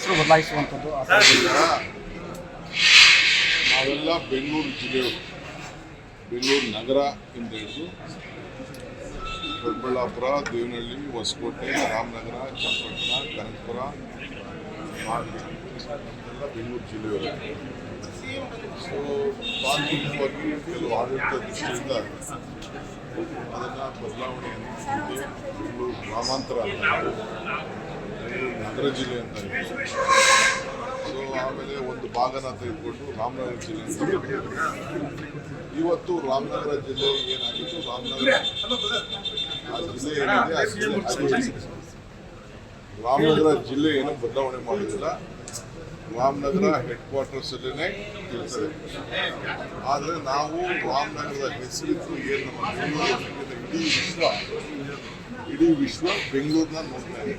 ಹೆಸರು ಬದಲಾಯಿಸುವಂಥದ್ದು ನಾವೆಲ್ಲ ಬೆಂಗಳೂರು ಜಿಲ್ಲೆಯವರು, ಬೆಂಗಳೂರು ನಗರ ಇಂದ ಹಿಡಿದು ದೊಡ್ಡಬಳ್ಳಾಪುರ, ದೇವನಹಳ್ಳಿ, ಹೊಸಕೋಟೆ, ರಾಮನಗರ, ಚನ್ನಪಟ್ಟಣ, ಕನಕಪುರ, ಮಾಗಡಿ ಎಲ್ಲ ಬೆಂಗಳೂರು ಜಿಲ್ಲೆಯವರು. ಸೊ ತಾಂತ್ರಿಕವಾಗಿ ಕೆಲವು ಆಡಳಿತ ದೃಷ್ಟಿಯಿಂದ ಅದನ್ನು ಬದಲಾವಣೆಯನ್ನು ಬೆಂಗಳೂರು ಗ್ರಾಮಾಂತರ ಅಂತ, ಬೆಂಗಳೂರು ನಗರ ಜಿಲ್ಲೆ ಅಂತ ಇದೆ. ಸೊ ಆಮೇಲೆ ಒಂದು ಭಾಗನ ತೆಗೆದುಕೊಂಡು ರಾಮನಗರ ಜಿಲ್ಲೆ ಅಂತ. ಇವತ್ತು ರಾಮನಗರ ಜಿಲ್ಲೆ ಏನಾಗಿತ್ತು, ರಾಮನಗರ ಆ ಜಿಲ್ಲೆ ಏನಿದೆ ಆ ಜಿಲ್ಲೆ ರಾಮನಗರ ಜಿಲ್ಲೆ ಏನು ಬದಲಾವಣೆ ಮಾಡೋದಿಲ್ಲ. ರಾಮನಗರ ಹೆಡ್ ಕ್ವಾರ್ಟರ್ಸಲ್ಲೇ ಇರ್ತದೆ. ಆದರೆ ನಾವು ರಾಮನಗರದ ಹೆಸರಿತ್ತು ಏನು ನಮ್ಮ ಇಡೀ ವಿಶ್ವ ಬೆಂಗಳೂರನ್ನ ನೋಡ್ತಾ ಇದೆ.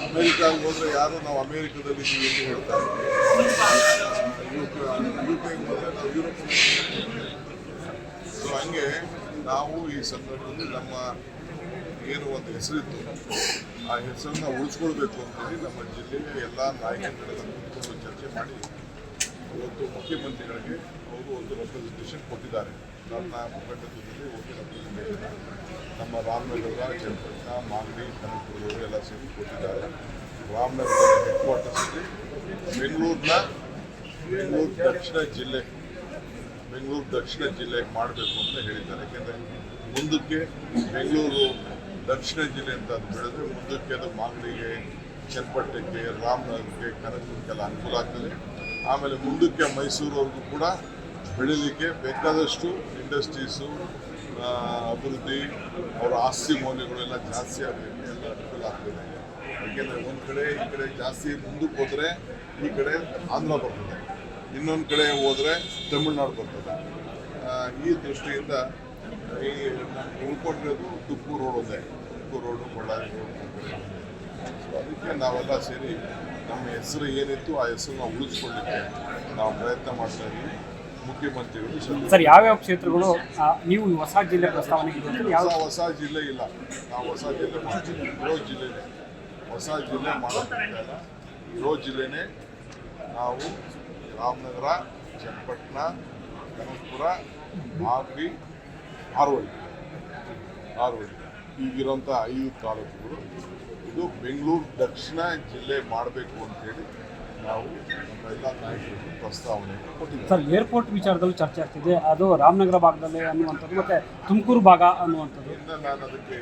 ಅಮೇರಿಕಾಗೆ ಹೋದರೆ ಯಾರು ನಾವು ಅಮೇರಿಕಾದಲ್ಲಿ ಇದ್ದೀವಿ ಎಂದು ಹೇಳ್ತಾರೆ, ಯುಕೆಗೆ ಹೋದರೆ ನಾವು ಯುರೋಪ್. ಸೊ ಹಂಗೆ ನಾವು ಈ ಸಂದರ್ಭದಲ್ಲಿ ನಮ್ಮ ಏನು ಒಂದು ಹೆಸರಿತ್ತು ಆ ಹೆಸರನ್ನ ಉಳಿಸ್ಕೊಳ್ಬೇಕು ಅಂತೇಳಿ ನಮ್ಮ ಜಿಲ್ಲೆಯ ಎಲ್ಲ ನಾಯಕರುಗಳೆಲ್ಲ ಕೂತ್ಕೊಂಡು ಚರ್ಚೆ ಮಾಡಿ ಇವತ್ತು ಮುಖ್ಯಮಂತ್ರಿಗಳಿಗೆ ಅವರು ಒಂದು ರೆಪ್ರೆಸೆಂಟೇಷನ್ ಕೊಟ್ಟಿದ್ದಾರೆ. ನನ್ನ ಮುಖಂಡತ್ವದಲ್ಲಿ ಒಂದು ರೆಪ್ರೆಸೆಂಟೇಷನ್ ನಮ್ಮ ರಾಮನಗರ, ಚನ್ನಪಟ್ಟಣ, ಮಾಗಡಿ, ಕನಕಪುರದವರು ಎಲ್ಲ ಸೇರಿ ಕೊಟ್ಟಿದ್ದಾರೆ. ರಾಮನಗರದ ಹೆಡ್ ಕ್ವಾರ್ಟರ್ಸಲ್ಲಿ ಬೆಂಗಳೂರು ದಕ್ಷಿಣ ಜಿಲ್ಲೆಗೆ ಮಾಡಬೇಕು ಅಂತ ಹೇಳಿದ್ದಾರೆ. ಯಾಕೆಂದರೆ ಮುಂದಕ್ಕೆ ಬೆಂಗಳೂರು ದಕ್ಷಿಣ ಜಿಲ್ಲೆ ಅಂತ ಅದು ಬೆಳೆದ್ರೆ ಮುಂದಕ್ಕೆ ಅದು ಮಾಗಡಿಗೆ, ಚನ್ನಪಟ್ಟಣಕ್ಕೆ, ರಾಮನಗರಕ್ಕೆ, ಕನಕಪುರಕ್ಕೆಲ್ಲ ಅನುಕೂಲ ಆಗ್ತದೆ. ಆಮೇಲೆ ಮುಂದಕ್ಕೆ ಮೈಸೂರವರೆಗೂ ಕೂಡ ಬೆಳೀಲಿಕ್ಕೆ ಬೇಕಾದಷ್ಟು ಇಂಡಸ್ಟ್ರೀಸು, ಅಭಿವೃದ್ಧಿ, ಅವರ ಆಸ್ತಿ ಮೌಲ್ಯಗಳೆಲ್ಲ ಜಾಸ್ತಿ ಆಗಲಿಕ್ಕೆ ಎಲ್ಲ ಅನುಕೂಲ ಆಗ್ತದೆ. ಯಾಕೆಂದರೆ ಒಂದು ಕಡೆ ಈ ಕಡೆ ಜಾಸ್ತಿ ಮುಂದಕ್ಕೆ ಹೋದರೆ ಈ ಕಡೆ ಆಂಧ್ರ ಬರ್ತದೆ, ಇನ್ನೊಂದು ಕಡೆ ಹೋದರೆ ತಮಿಳ್ನಾಡು ಬರ್ತದೆ. ಈ ದೃಷ್ಟಿಯಿಂದ ಈ ಉಳ್ಕೊಂಡಿರೋದು ತುಪ್ಪೂರು ರೋಡ್ ಒಂದೇ, ತುಪ್ಪೂರು ರೋಡು, ಬಳ್ಳಾರಿ ರೋಡ್. ಸೊ ಅದಕ್ಕೆ ನಾವೆಲ್ಲ ಸೇರಿ ನಮ್ಮ ಹೆಸರು ಏನಿತ್ತು ಆ ಹೆಸರನ್ನ ಉಳಿಸ್ಕೊಳ್ಳಿಕ್ಕೆ ನಾವು ಪ್ರಯತ್ನ ಮಾಡ್ತಾ ಇದ್ದೀವಿ. ಮುಖ್ಯಮಂತ್ರಿಗಳು ಸರ್ ಯಾವ್ಯಾವ ಕ್ಷೇತ್ರಗಳು ನೀವು ಹೊಸ ಜಿಲ್ಲೆ ಪ್ರಸ್ತಾವನೆಗೆ ಹೊಸ ಜಿಲ್ಲೆ ಇಲ್ಲ, ನಾವು ಹೊಸ ಜಿಲ್ಲೆ ಮಾಡ್ತೀವಿ. ಇರೋ ಜಿಲ್ಲೆನೇ ಹೊಸ ಜಿಲ್ಲೆ ಮಾಡೋಕ್ಕಾಗಲ್ಲ. ಇರೋ ಜಿಲ್ಲೆನೇ ನಾವು ರಾಮನಗರ, ಚನ್ನಪಟ್ಟಣ, ಕನಕಪುರ, ಮಾಗಡಿ, ಹಾರೋಹಳ್ಳಿ ಈಗಿರೋಂಥ 5 ತಾಲೂಕುಗಳು ಇದು ಬೆಂಗಳೂರು ದಕ್ಷಿಣ ಜಿಲ್ಲೆ ಮಾಡಬೇಕು ಅಂತೇಳಿ ನಾವು ನಮ್ಮ ಎಲ್ಲ ನಾಯಕರಿಗೆ ಪ್ರಸ್ತಾವನೆ ಕೊಟ್ಟಿದ್ದೀವಿ. ಸರ್ ಏರ್ಪೋರ್ಟ್ ವಿಚಾರದಲ್ಲಿ ಚರ್ಚೆ ಆಗ್ತಿದೆ, ಅದು ರಾಮನಗರ ಭಾಗದಲ್ಲಿ ಅನ್ನುವಂಥದ್ದು ಮತ್ತು ತುಮಕೂರು ಭಾಗ ಅನ್ನುವಂಥದ್ದು. ನಾನು ಅದಕ್ಕೆ